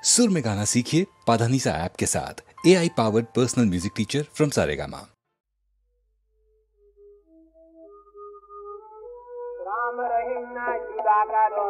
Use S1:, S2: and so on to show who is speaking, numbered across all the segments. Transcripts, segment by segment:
S1: सुर में गाना सीखिए पाधानीसा ऐप के साथ। AI powered personal music teacher from Saregama.
S2: Ram Rahim ना जुदा करो,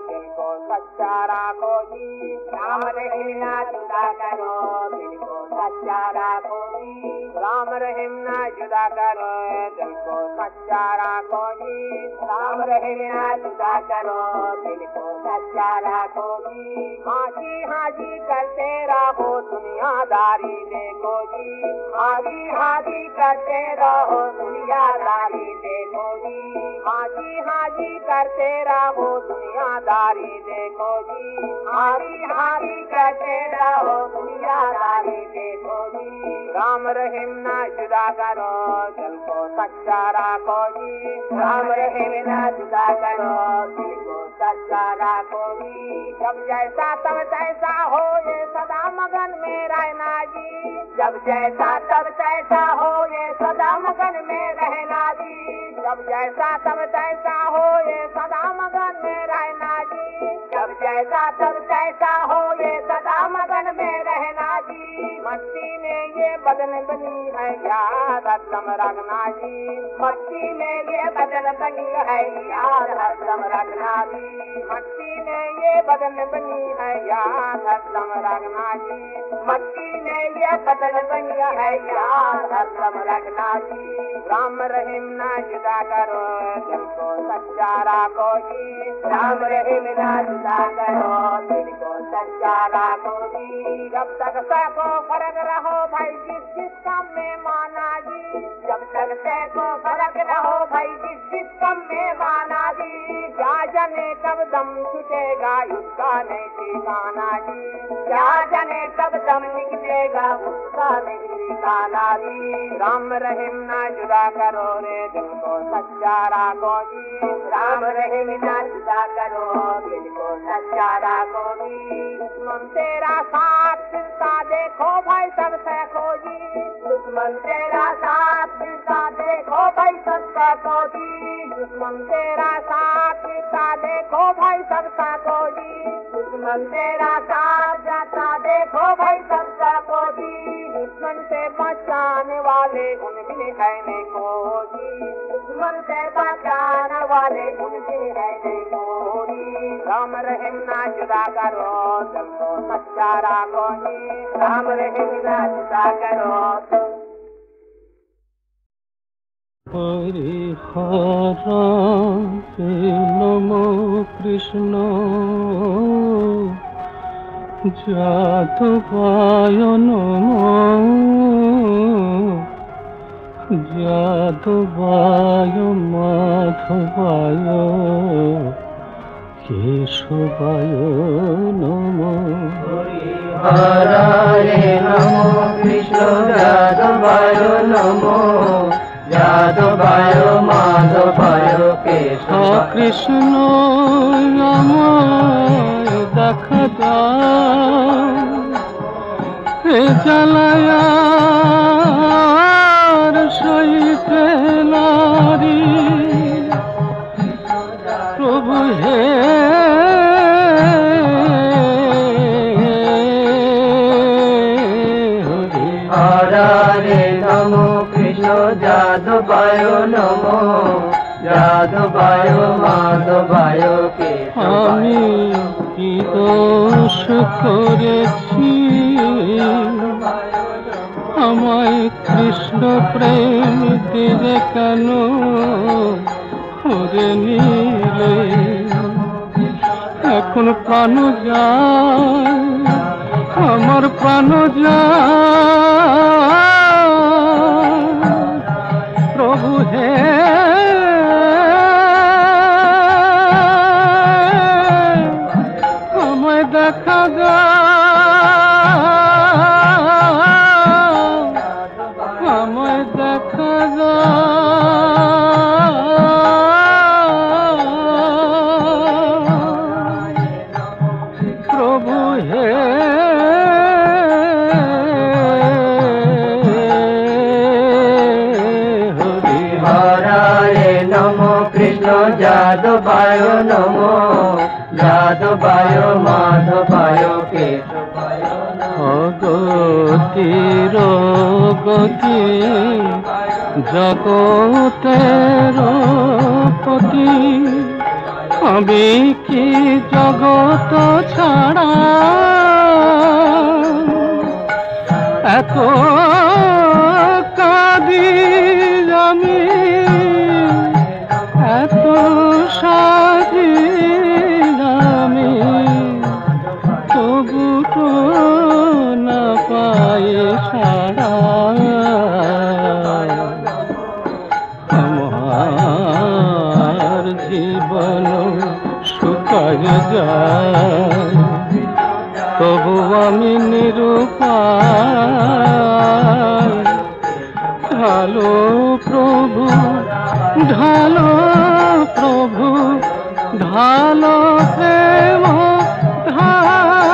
S2: दिल को सच्चा रखो जी। राम रहीम ना जुदा करो, दिल को सच्चा रखो जी। राम रहीम ना जुदा करो, दिल को सच्चा रखो जी। राम रहीम ना जुदा करो, दिल को सच्चा रखो जी। हाजी हाजी करते रहो, दुनियादारी देखो जी। हाजी हाजी करते रहो, दुनियादारी देखो जी। हाजी हाजी करते रहो, दुनियादारी देखो जी। हाजी हाजी करते रहो, दुनियादारी देखो जी। राम रहीम ना जुदा करो, दिल को सच्चा रखो जी। राम रहीम ना जुदा करो, दिल को सच्चा रखो जी। जब जैसा तब तैसा हो, ये सदा मगन में रहना जी। जब जैसा तब तैसा हो, ये सदा मगन में रहना जी। जब जैसा तब तैसा हो, ये सदा मगन में रहना जी। जब जैसा तब तैसा हो, ये सदा मगन में रहना जी। मस्ती में ये बदन बनी है याद हरदम रखना जी। मस्ती में ये बदन बनी है याद हरदम रखना जी। मस्ती में ये बदन बनी है याद हरदम रखना जी। मस्ती में ये बदन बनी है याद हरदम रखना जी। राम रहीम ना जुदा करो, दिल को सच्चा रखो जी। राम रहीम ना जुदा करो, दिल को सच्चा रखो जी। जब तक सको फर्क रहो भाई जिस काम में माना जी। जब तक सको फर्क रहो भाई जिस काम में माना जी। क्या जाने कब दम छूटेगा उसका नहीं ठिकाना जी। क्या जाने कब दम निकलेगा उसका नहीं ठिकाना जी। राम रहीम ना जुदा करो रे, दिल को सच्चा रखो जी। राम रहीम ना जुदा करो, दिल को सच्चा रखो जी। दुश्मन तेरा साथ देता देखो भाई सब सैखो जी। दुश्मन तेरा साथ देता देखो भाई सब सैखो जी। दुश्मन तेरा साथ देता देखो भाई सब सैखो जी। दुश्मन तेरा साथ जाता देखो भाई सब सैखो जी। दुश्मन से बचाने वाले उन भी है नहीं कोई। दुश्मन से बचाने वाले उन भी है नहीं कोई। राम रहीम ना जुदा करो, दिल को सच्चा रखो जी। राम रहीम ना जुदा करो।
S3: हरिहराते नमो कृष्ण যাদবায় নমঃ যাদবায় মাধবায় কেশবায় নমঃ।
S4: হরিহরায় নমঃ কৃষ্ণ যাদবায় নমঃ যাদবায় মাধবায় কেশবায়।
S3: কৃষ্ণ আমায় দেখা দাও, এ জ্বালায়ার সইতে নারী। প্রভু হে
S4: হরিহরায় নমঃ কৃষ্ণ যাদবায় নমঃ যাদবায় মাধবায় কেশবায়।
S3: আমি কি দোষ করেছি আমায় কৃষ্ণ প্রেম দিলে কেন করে নিলে। এখন প্রাণ যায় আমার প্রাণ যায়। প্রভু হে আমায় দেখা দাও, আমায় দেখা দাও। প্রভু হে
S4: হরিহরায় নমঃ কৃষ্ণ যাদবায় নমঃ যাদবায় মাধবায় কেশবায়
S3: অগতির গতি জগতের পতি আমি কি জগত ছাড়া এত কাঁদি আমি এত সাজি আমি তবু তো না পাই ছাড়া আমার জীবন শুকায় যায় তবু আমি নিরুপায় ঢালো প্রভু ঢালো প্রভু ঢালো প্রেম ধারা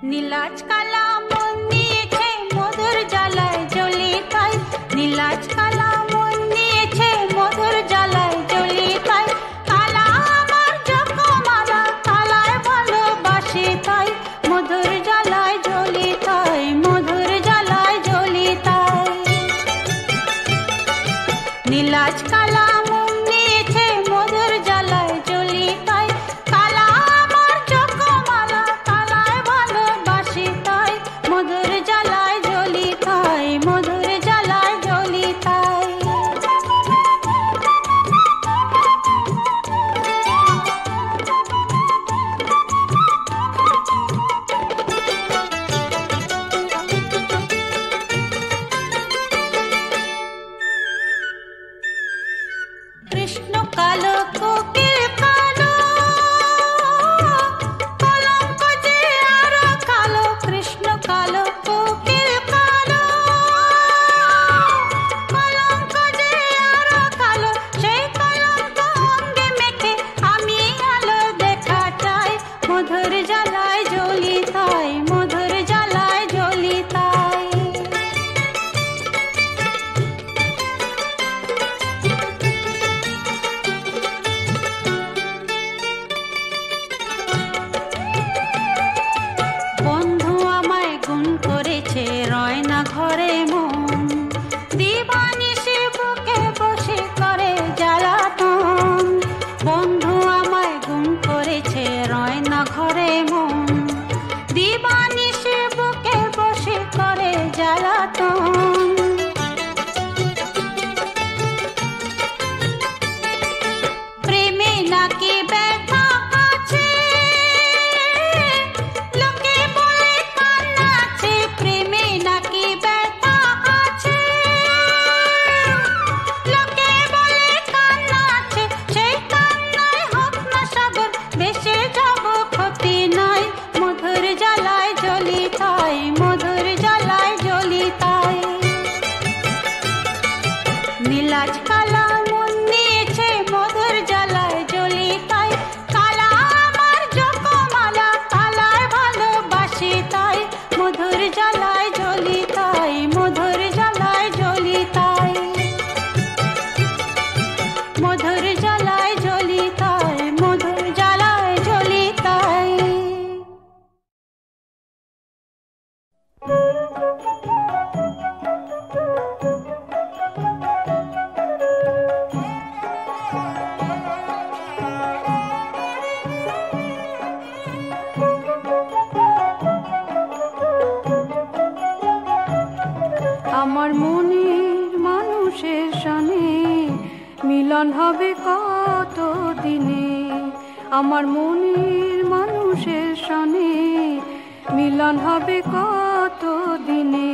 S5: নীলাজ কালা মন নিয়েছে মধুর জ্বালায় জ্বলি তাই নীলাজ কালা মন নিয়েছে মধুর জ্বালায় জ্বলি তাই কালা আমার চোখ মারা কালায় ভালোবাসে তাই মধুর জ্বালায় জ্বলি ঘরে মন দিবানিশি বুকে বসে করে জ্বালাতন বন্ধু আমায় গুম করেছে রয় না ঘরে মন দিবানিশি বুকে বসে করে জ্বালাতন প্রেমে নাকি ব্যথা আছে লোকে বলে কান্না আছে প্রেমে নাকি ব্যথা আছে লোকে বলে কান্না আছে সেই কান্নায় হোক না সাগর ভেসে যাব ক্ষতি নাই মধুর জ্বালায় জ্বলি তাই মধুর জ্বালায় জ্বলি তাই নীলাজ কালা মন নিয়েছে মধুর জ্বালায় জ্বলি তাই কালা আমার জপমালা কালার ভালোবাসি তাই মধুর জ্বালায় জ্বলি তাই মধুর জ্বালায় জ্বলি তাই মধুর জ্বালায় জ্বলি তাই মধুর জ্বালায় জ্বলি তাই
S6: আমার মনের মানুষের সনে মিলন হবে কত দিনে আমার মনের মানুষের সনে মিলন হবে কত দিনে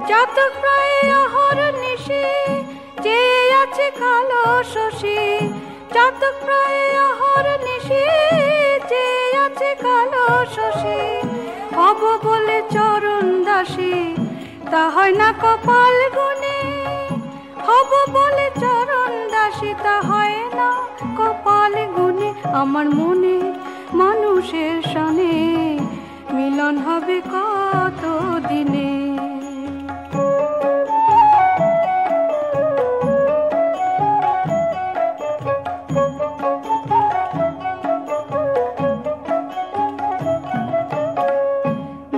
S6: চাতক প্রায় অহর নিশি যে আছে কালো শশী চাতক প্রায় অহর নিশি যে আছে কালো শশী হব বলে চরণ দাসী তা হয় না কপাল গুনে হব বলে চরণ দাসী তা হয় না কপাল গুনে আমার মনে মানুষের সনে মিলন হবে কত দিনে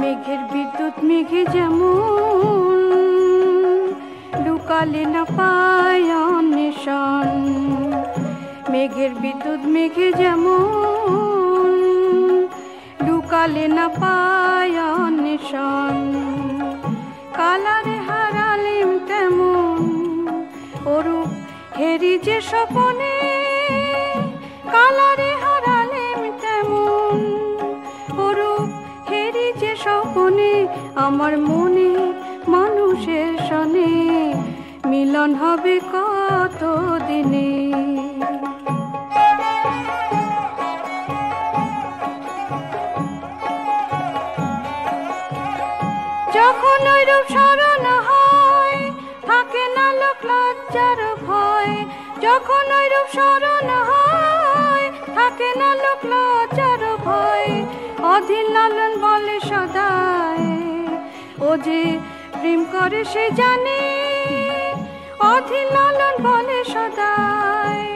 S6: মেঘের বিদ্যুৎ মেঘে যেমন লুকালে না পায় অন্বেষণ মেঘের বিদ্যুৎ মেঘে যেমন লুকালে না পায় অন্বেষণ কালারে হারালেম তেমন অরূপ হেরি যে স্বপনে কালারে হারালেম তেমন অরূপ হেরি যে স্বপনে আমার মনে মানুষের সনে মিলন হবে কত দিনে যখন ঐরূপ স্মরণ হয় থাকে না লোক লজ্জার ভয় যখন ঐরূপ স্মরণ হয় থাকে না লোক লজ্জার ভয় অধীর লালন বলে সদায় ও যে প্রেম করে সে জানে অধীর লালন বলে সদায়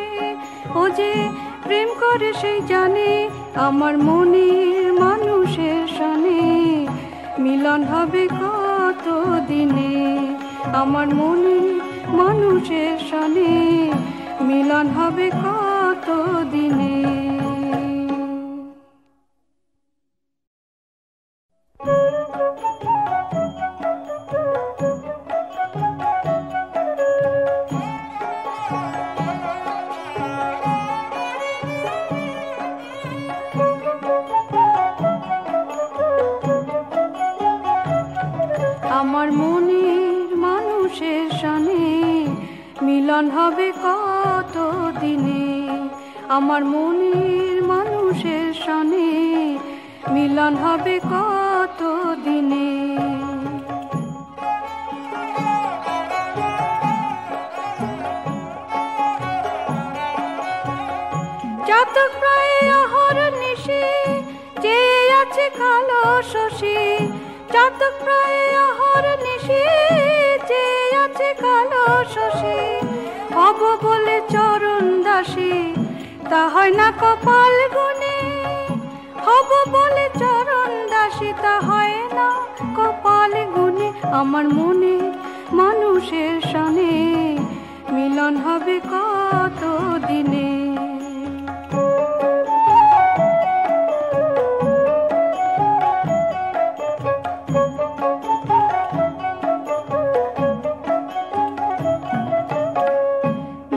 S6: ও যে প্রেম করে সে জানে আমার মনের মানুষের সনে মিলন হবে কত দিনে আমার মনে মানুষের সনে মিলন হবে কত দিনে আমার মনের মানুষের সনে মিলন হবে কত দিনে আমার মনের মানুষের সনে মিলন হবে কত দিনে চাতক প্রায় অহর নিশি যে আছে কালো শশী চাতক প্রায় অহর নিশি যে আছে কালো শশী হব বলে চরণ দাসী তা হয় না কপাল গুনে, হব বলে চরণ দাসী তা হয় না কপাল গুনে। আমার মনে মানুষের সনে মিলন হবে কত দিনে।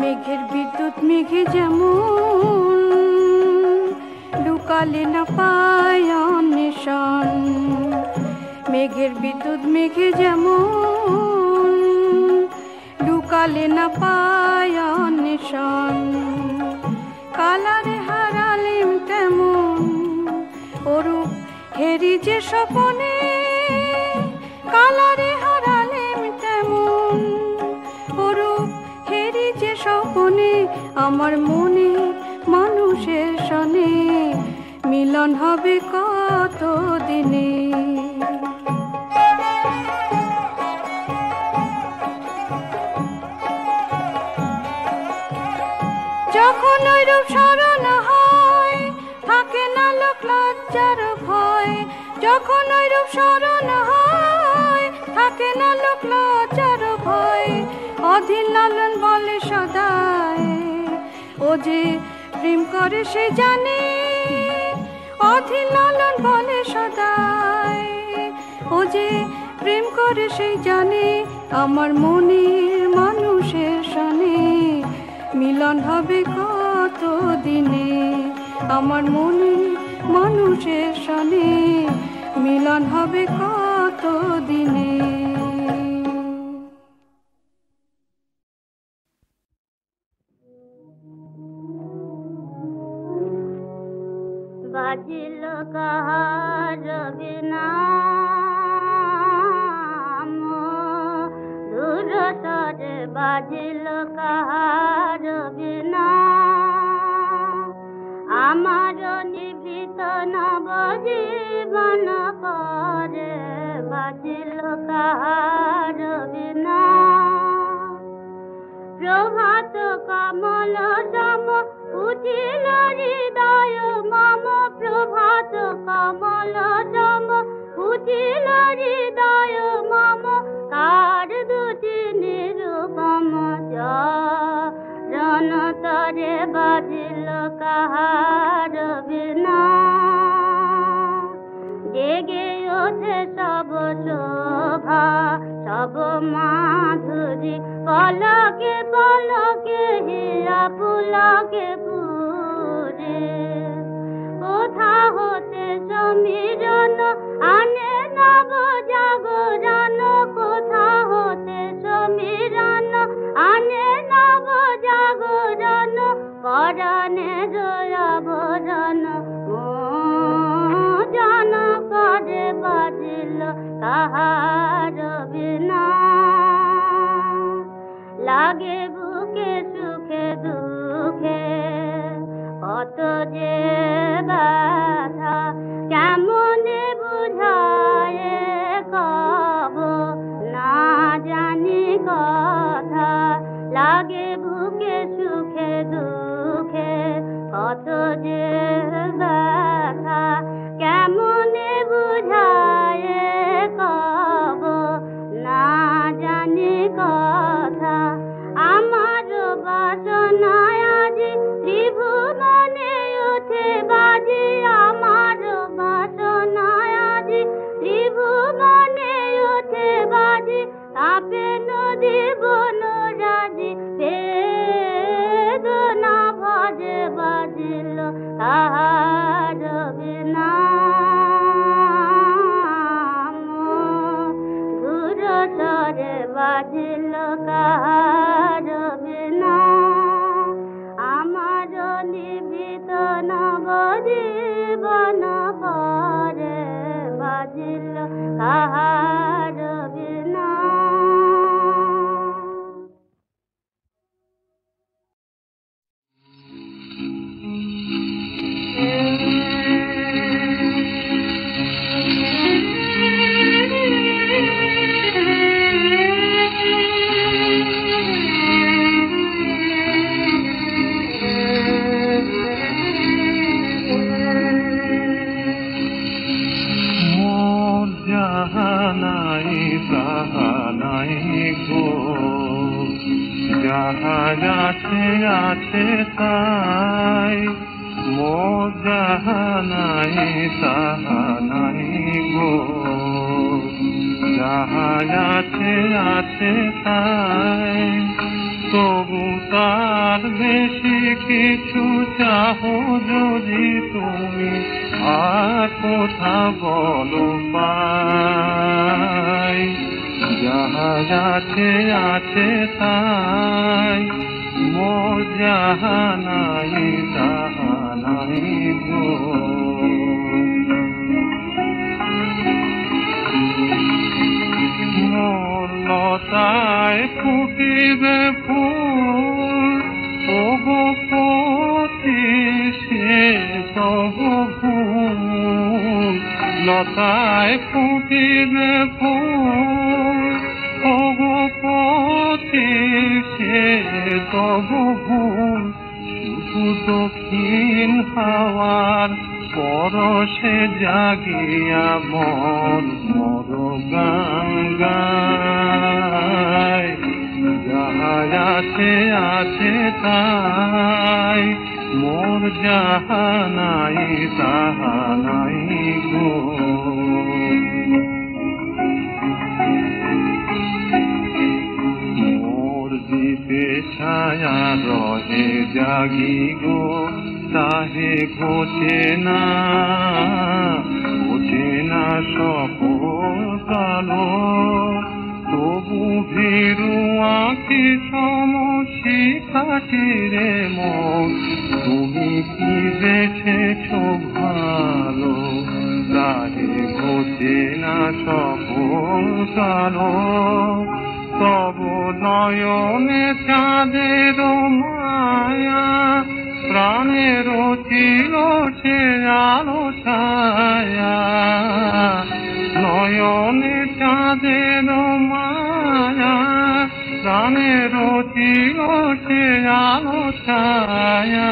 S6: মেঘের বিদ্যুৎ মেঘে যেমন লুকালে না পায় অন্বেষণ, মেঘের বিদ্যুৎ মেঘে যেমন লুকালে না পায় অন্বেষণ। কালারে হারালেম তেমন অরূপ হেরি যে স্বপনে, কালারে হারালেম তেমন অরূপ হেরি যে স্বপনে। আমার মনে মানুষের সনে মিলন হবে কত দিনে। যখন ওই রূপ স্মরণ হয় থাকে না লোক লজ্জার ভয়, যখন ওই রূপ স্মরণ হয় থাকে না লোক লজ্জার ভয়। অধীর লালন বলে সদায় ও যে প্রেম করে সে জানে, অধীর লালন বলে সদায় ও যে প্রেম করে সে জানে। আমার মনের মানুষের সনে মিলন হবে কত দিনে, আমার মনে মানুষের সনে মিলন হবে কত দিনে।
S7: বাজিল কাহার বিনা দূরতরে, বাজিল কাহার বিনা আমার নিভৃত নব জীবন পরে, বাজিল কাহার বিনা। প্রভাত কমল সম উঠিল হৃদয় মম, প্রভাত কমল সম উঠিল হৃদয় মম। কার দুটি নিরুপম চরণ তরে, বাজিল কাহার বিনা। জেগে ওঠে সব শোভা সব মাধুরী, পলকে পলকে হীরা পুলকে পুরে। কোথা হতে সমীরণ আনে নব জাগরণ, কোথা হতে সমীরণ আনে নব জাগরণ। পরাণে জয়াবরণ জন করে, বাজিল কাহার বিনা। লাগে বুকে সুখে দুঃখে কত যে ব্যথা, কেমনে বুঝায় কব না জানি কথা। লাগে বুকে সুখে দুঃখে কত যে ব্যথা, কেমনে বুঝায় কব না জানি কথা। আমার বাসনায় আজি ত্রিভুবনে ওঠে বাজি, আমার বাসনায় আজি ত্রিভুবনে ওঠে বাজি। তাপে নদী বনরাজি বেদনা ভজে, বাজিল কাহার বিনা। দূরতরে বাজিল কাহার বিনা, আমার নিভৃত নব জীবন পরে, বাজিল কাহার বিনা।
S8: নাই গো, যাহা আছে আছে তাই, মোর যাহা নাই তাহা নাই গো, যাহা আছে আছে তাই। তবু তার বেশি কিছু চাহো যদি তুমি, আর কোথা বলো পাই। যাহা আছে আছে তাই, মোর যাহা নাই তাহা নাই গো। মোর লতায় ফুটিবে ফুল, ওগো পতি সে তবু ভুল। লতায় ফুটিবে ফুল, ওগো পতি সে তবু ভুল। শুধু দক্ষিণ হাওয়ার পরশে জাগিয়া মন মোর গান গায়। যাহা আছে আছে তাই, মোর যাহা নাই তাহা নাই গো। মোর দ্বীপে ছায়া রহে জাগি গো, তাহে ঘোচে না সকল কালো। তবু ভীরু আঁখি সমশিখাটি রে মন, তুমি কি বেছেছ ভালো, তাহে ঘোচে না সকল কালো। তব নয়নে চাঁদের মায়া, প্রাণের ছিল সে আলো ছায়া। নয়নে চাঁদের মায়া, প্রাণের ছিল সে আলো ছায়া।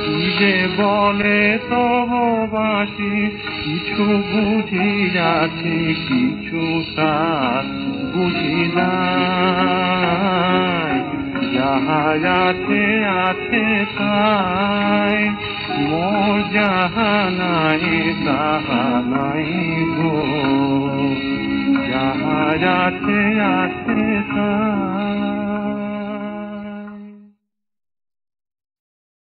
S8: কি যে বলে তব বাসি, কিছু বুঝিয়াছি কিছু তার বুঝি নাই। যাহা আছে আছে তাই, মোর যাহা নাই তাহা নাই গো, যাহা আছে আছে